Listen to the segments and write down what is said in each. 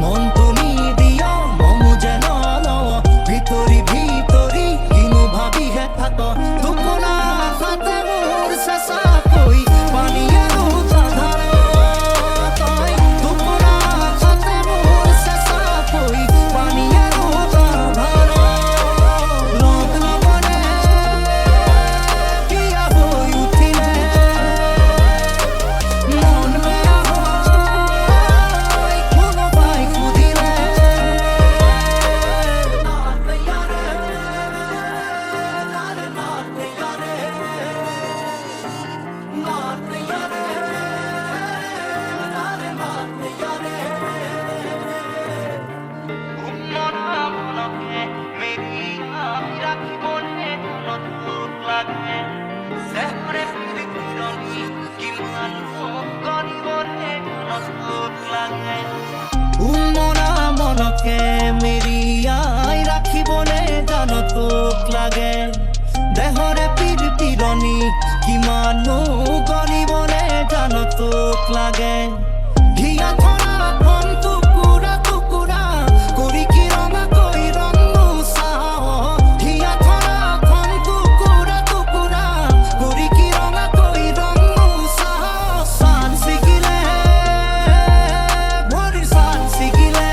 মন তুমি দিও মমু যেন ভিতরি ভিতরি কিনু ভাবি হে থাক দুপুনা হাতে মোর শেষা কই পানিয়ারু চাধার তাই দুপুনা হাতে মোর শেষা কই পানিয়ারু চাধার লোক লবনে কিয়া হই উঠিলে মন মেয়া মনকে মেরিয়াই রাখিবনে জান তোক লাগে দেহরে পীর পীরনি কিমান গরিবনে জান তোক লাগে ঘিয়া ধরা ফোন টুকুরা টুকুরা করি কি রঙা কই রঙ সাহ ঘিয়া ধরা ফোন টুকুরা টুকুরা করি কি রঙা কই রঙ সাহ সান শিখিলে ভরি সান শিখিলে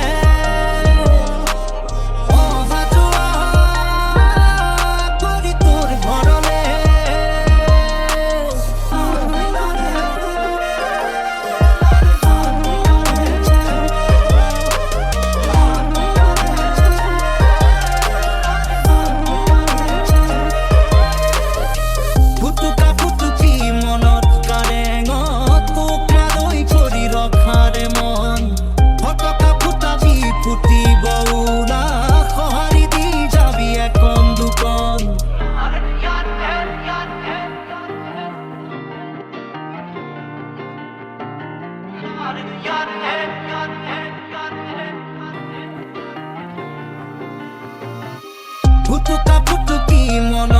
ফুটুকা ফুটুকি মন